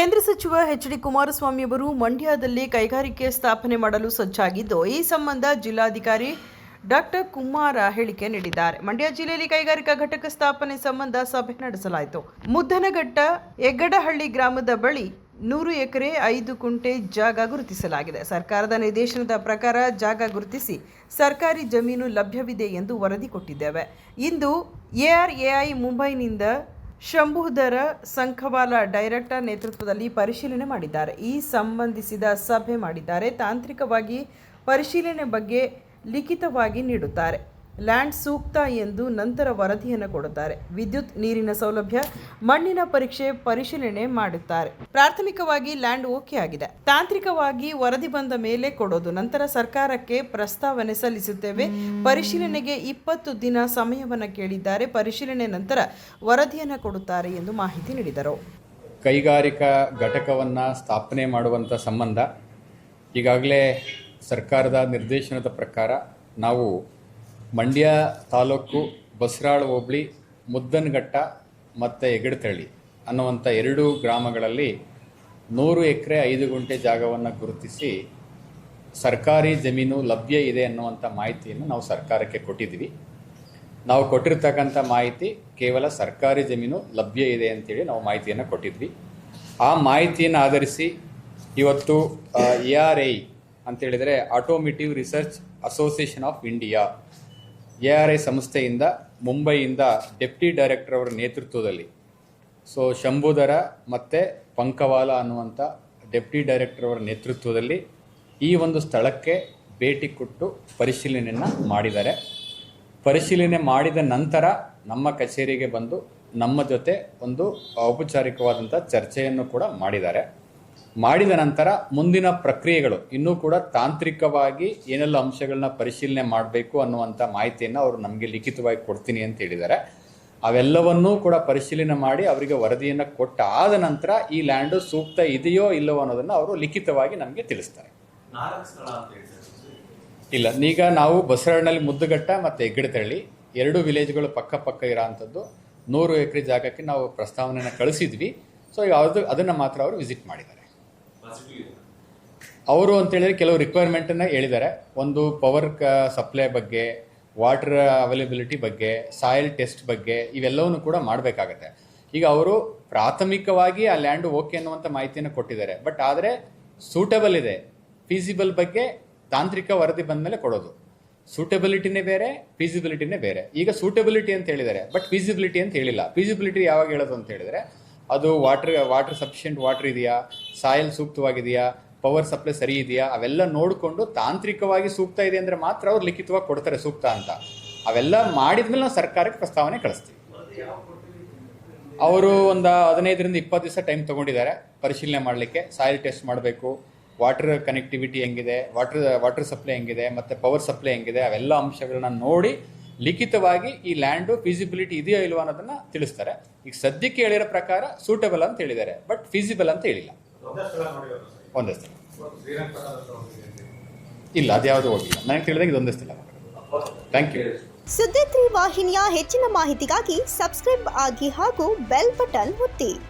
ಕೇಂದ್ರ ಸಚಿವ ಎಚ್.ಡಿ. ಕುಮಾರಸ್ವಾಮಿ ಅವರು ಮಂಡ್ಯದಲ್ಲಿ ಕೈಗಾರಿಕೆ ಸ್ಥಾಪನೆ ಮಾಡಲು ಸಜ್ಜಾಗಿದ್ದು, ಈ ಸಂಬಂಧ ಜಿಲ್ಲಾಧಿಕಾರಿ ಡಾಕ್ಟರ್ ಕುಮಾರ ಹೇಳಿಕೆ ನೀಡಿದ್ದಾರೆ. ಮಂಡ್ಯ ಜಿಲ್ಲೆಯಲ್ಲಿ ಕೈಗಾರಿಕಾ ಘಟಕ ಸ್ಥಾಪನೆ ಸಂಬಂಧ ಸಭೆ ನಡೆಸಲಾಯಿತು. ಮುದ್ದನಘಟ್ಟ ಹೆಗ್ಗಡಹಳ್ಳಿ ಗ್ರಾಮದ ಬಳಿ 100 ಎಕರೆ 5 ಕುಂಟೆ ಜಾಗ ಗುರುತಿಸಲಾಗಿದೆ. ಸರ್ಕಾರದ ನಿರ್ದೇಶನದ ಪ್ರಕಾರ ಜಾಗ ಗುರುತಿಸಿ ಸರ್ಕಾರಿ ಜಮೀನು ಲಭ್ಯವಿದೆ ಎಂದು ವರದಿ ಕೊಟ್ಟಿದ್ದೇವೆ. ಇಂದು ARAI ಮುಂಬೈನಿಂದ ಶಂಭುಧರ ಸಂಖವಾಲ ಡೈರೆಕ್ಟರ್ ನೇತೃತ್ವದಲ್ಲಿ ಪರಿಶೀಲನೆ ಮಾಡಿದ್ದಾರೆ. ಈ ಸಂಬಂಧಿಸಿದ ಸಭೆ ಮಾಡಿದ್ದಾರೆ. ತಾಂತ್ರಿಕವಾಗಿ ಪರಿಶೀಲನೆ ಬಗ್ಗೆ ಲಿಖಿತವಾಗಿ ನೀಡುತ್ತಾರೆ. ಲ್ಯಾಂಡ್ ಸೂಕ್ತ ಎಂದು ನಂತರ ವರದಿಯನ್ನು ಕೊಡುತ್ತಾರೆ. ವಿದ್ಯುತ್, ನೀರಿನ ಸೌಲಭ್ಯ, ಮಣ್ಣಿನ ಪರೀಕ್ಷೆ ಪರಿಶೀಲನೆ ಮಾಡುತ್ತಾರೆ. ಪ್ರಾಥಮಿಕವಾಗಿ ಲ್ಯಾಂಡ್ ಓಕೆ ಆಗಿದೆ. ತಾಂತ್ರಿಕವಾಗಿ ವರದಿ ಬಂದ ಮೇಲೆ ಕೊಡೋದು. ನಂತರ ಸರ್ಕಾರಕ್ಕೆ ಪ್ರಸ್ತಾವನೆ ಸಲ್ಲಿಸುತ್ತೇವೆ. ಪರಿಶೀಲನೆಗೆ 20 ದಿನ ಸಮಯವನ್ನು ಕೇಳಿದ್ದಾರೆ. ಪರಿಶೀಲನೆ ನಂತರ ವರದಿಯನ್ನು ಕೊಡುತ್ತಾರೆ ಎಂದು ಮಾಹಿತಿ ನೀಡಿದರು. ಕೈಗಾರಿಕಾ ಘಟಕವನ್ನು ಸ್ಥಾಪನೆ ಮಾಡುವಂಥ ಸಂಬಂಧ ಈಗಾಗಲೇ ಸರ್ಕಾರದ ನಿರ್ದೇಶನದ ಪ್ರಕಾರ ನಾವು ಮಂಡ್ಯ ತಾಲೂಕು ಬಸರಾಳು ಹೋಬಳಿ ಮುದ್ದನಘಟ್ಟ ಮತ್ತು ಹೆಗ್ಗಡತಳ್ಳಿ ಅನ್ನುವಂಥ 2 ಗ್ರಾಮಗಳಲ್ಲಿ 100 ಎಕರೆ 5 ಗುಂಟೆ ಜಾಗವನ್ನು ಗುರುತಿಸಿ ಸರ್ಕಾರಿ ಜಮೀನು ಲಭ್ಯ ಇದೆ ಅನ್ನುವಂಥ ಮಾಹಿತಿಯನ್ನು ನಾವು ಸರ್ಕಾರಕ್ಕೆ ಕೊಟ್ಟಿದ್ವಿ. ನಾವು ಕೊಟ್ಟಿರ್ತಕ್ಕಂಥ ಮಾಹಿತಿ ಕೇವಲ ಸರ್ಕಾರಿ ಜಮೀನು ಲಭ್ಯ ಇದೆ ಅಂತೇಳಿ ನಾವು ಮಾಹಿತಿಯನ್ನು ಕೊಟ್ಟಿದ್ವಿ. ಆ ಮಾಹಿತಿಯನ್ನು ಆಧರಿಸಿ ಇವತ್ತು ARAI ಅಂತೇಳಿದರೆ automotive research association of India ARAI ಸಂಸ್ಥೆಯಿಂದ ಮುಂಬೈಯಿಂದ ಡೆಪ್ಟಿ ಡೈರೆಕ್ಟರ್ ಅವರ ನೇತೃತ್ವದಲ್ಲಿ ಶಂಭುಧರ ಮತ್ತು ಪಂಕವಾಲ ಅನ್ನುವಂಥ ಡೆಪ್ಟಿ ಡೈರೆಕ್ಟರ್ ಅವರ ನೇತೃತ್ವದಲ್ಲಿ ಈ ಒಂದು ಸ್ಥಳಕ್ಕೆ ಭೇಟಿ ಕೊಟ್ಟು ಪರಿಶೀಲನೆಯನ್ನು ಮಾಡಿದ್ದಾರೆ. ಪರಿಶೀಲನೆ ಮಾಡಿದ ನಂತರ ನಮ್ಮ ಕಚೇರಿಗೆ ಬಂದು ನಮ್ಮ ಜೊತೆ ಒಂದು ಔಪಚಾರಿಕವಾದಂಥ ಚರ್ಚೆಯನ್ನು ಕೂಡ ಮಾಡಿದ್ದಾರೆ. ಮಾಡಿದ ನಂತರ ಮುಂದಿನ ಪ್ರಕ್ರಿಯೆಗಳು ಇನ್ನೂ ಕೂಡ ತಾಂತ್ರಿಕವಾಗಿ ಏನೆಲ್ಲ ಅಂಶಗಳನ್ನ ಪರಿಶೀಲನೆ ಮಾಡಬೇಕು ಅನ್ನುವಂಥ ಮಾಹಿತಿಯನ್ನು ಅವರು ನಮಗೆ ಲಿಖಿತವಾಗಿ ಕೊಡ್ತೀನಿ ಅಂತ ಹೇಳಿದ್ದಾರೆ. ಅವೆಲ್ಲವನ್ನೂ ಕೂಡ ಪರಿಶೀಲನೆ ಮಾಡಿ ಅವರಿಗೆ ವರದಿಯನ್ನು ಕೊಟ್ಟಾದ ನಂತರ ಈ ಲ್ಯಾಂಡು ಸೂಕ್ತ ಇದೆಯೋ ಇಲ್ಲವೋ ಅನ್ನೋದನ್ನು ಅವರು ಲಿಖಿತವಾಗಿ ನಮಗೆ ತಿಳಿಸ್ತಾರೆ. ಇಲ್ಲ, ಈಗ ನಾವು ಬಸರಳ್ಳಿ ಮುದ್ದಘಟ್ಟ ಮತ್ತು ಹೆಗ್ಗಡತಳ್ಳಿ 2 ವಿಲೇಜ್ಗಳು ಪಕ್ಕ ಇರೋ ಅಂಥದ್ದು 100 ಎಕರೆ ಜಾಗಕ್ಕೆ ನಾವು ಪ್ರಸ್ತಾವನೆಯನ್ನು ಕಳಿಸಿದ್ವಿ. ಈಗ ಅದನ್ನು ಮಾತ್ರ ಅವರು ವಿಸಿಟ್ ಮಾಡಿದ್ದಾರೆ. ಅವರು ಅಂತೇಳಿದ್ರೆ ಕೆಲವು ರಿಕ್ವೈರ್ಮೆಂಟನ್ನು ಹೇಳಿದ್ದಾರೆ. ಒಂದು ಪವರ್ ಸಪ್ಲೈ ಬಗ್ಗೆ, ವಾಟರ್ ಅವೈಲಬಿಲಿಟಿ ಬಗ್ಗೆ, ಸಾಯಿಲ್ ಟೆಸ್ಟ್ ಬಗ್ಗೆ ಇವೆಲ್ಲವನ್ನೂ ಕೂಡ ಮಾಡಬೇಕಾಗತ್ತೆ. ಈಗ ಅವರು ಪ್ರಾಥಮಿಕವಾಗಿ ಆ ಲ್ಯಾಂಡ್ ಓಕೆ ಅನ್ನುವಂಥ ಮಾಹಿತಿಯನ್ನು ಕೊಟ್ಟಿದ್ದಾರೆ. ಬಟ್ ಆದರೆ ಸೂಟಬಲ್ ಇದೆ, ಫೀಸಿಬಲ್ ಬಗ್ಗೆ ತಾಂತ್ರಿಕ ವರದಿ ಬಂದ ಮೇಲೆ ಕೊಡೋದು. ಸೂಟಬಿಲಿಟಿನೇ ಬೇರೆ, ಫೀಸಿಬಿಲಿಟಿನೇ ಬೇರೆ. ಈಗ ಸೂಟಬಿಲಿಟಿ ಅಂತ ಹೇಳಿದ್ದಾರೆ, ಬಟ್ ಫೀಸಿಬಿಲಿಟಿ ಅಂತ ಹೇಳಿಲ್ಲ. ಫೀಸಿಬಿಲಿಟಿ ಯಾವಾಗ ಹೇಳೋದು ಅಂತ ಹೇಳಿದರೆ ಅದು ವಾಟರ್ ಸಫಿಷಿಯೆಂಟ್ ವಾಟರ್ ಇದೆಯಾ, ಸಾಯಿಲ್ ಸೂಕ್ತವಾಗಿದೆಯಾ, ಪವರ್ ಸಪ್ಲೈ ಸರಿ ಇದೆಯಾ, ಅವೆಲ್ಲ ನೋಡಿಕೊಂಡು ತಾಂತ್ರಿಕವಾಗಿ ಸೂಕ್ತ ಇದೆ ಅಂದರೆ ಮಾತ್ರ ಅವ್ರು ಲಿಖಿತವಾಗಿ ಕೊಡ್ತಾರೆ ಸೂಕ್ತ ಅಂತ. ಅವೆಲ್ಲ ಮಾಡಿದ್ಮೇಲೆ ನಾವು ಸರ್ಕಾರಕ್ಕೆ ಪ್ರಸ್ತಾವನೆ ಕಳಿಸ್ತೀವಿ. ಅವರು ಒಂದು 15ರಿಂದ 20 ದಿವಸ ಟೈಮ್ ತೊಗೊಂಡಿದ್ದಾರೆ ಪರಿಶೀಲನೆ ಮಾಡಲಿಕ್ಕೆ. ಸಾಯಿಲ್ ಟೆಸ್ಟ್ ಮಾಡಬೇಕು, ವಾಟರ್ ಕನೆಕ್ಟಿವಿಟಿ ಹೆಂಗಿದೆ, ವಾಟರ್ ಸಪ್ಲೈ ಹೆಂಗಿದೆ, ಮತ್ತು ಪವರ್ ಸಪ್ಲೈ ಹೆಂಗಿದೆ, ಅವೆಲ್ಲ ಅಂಶಗಳನ್ನ ನೋಡಿ ಲಿಖಿತವಾಗಿ ಈ ಲ್ಯಾಂಡು ಫೀಸಿಬಿಲಿಟಿ ಇದೆಯೋ ಇಲ್ವೋ ಅನ್ನೋದನ್ನ ತಿಳಿಸ್ತಾರೆ. ಈಗ ಸದ್ಯಕ್ಕೆ ಹೇಳಿರೋ ಪ್ರಕಾರ ಸೂಟಬಲ್ ಅಂತ ಹೇಳಿದ್ದಾರೆ, ಬಟ್ ಫೀಸಿಬಲ್ ಅಂತ ಹೇಳಿಲ್ಲ. ಒಂದೇ ಸ್ಥಳ ಇಲ್ಲ, ಅದ್ಯಾವುದು ಹೋಗಿಲ್ಲ. ನನಗೆ ತಿಳಿದಾಗ ಇದೊಂದೇ ಸ್ಥಳ. Thank you. ಸುದ್ದಿ 3 ವಾಹಿನಿಯ ಹೆಚ್ಚಿನ ಮಾಹಿತಿಗಾಗಿ ಸಬ್ಸ್ಕ್ರೈಬ್ ಆಗಿ ಹಾಗೂ ಬೆಲ್ ಬಟನ್ ಒತ್ತಿ.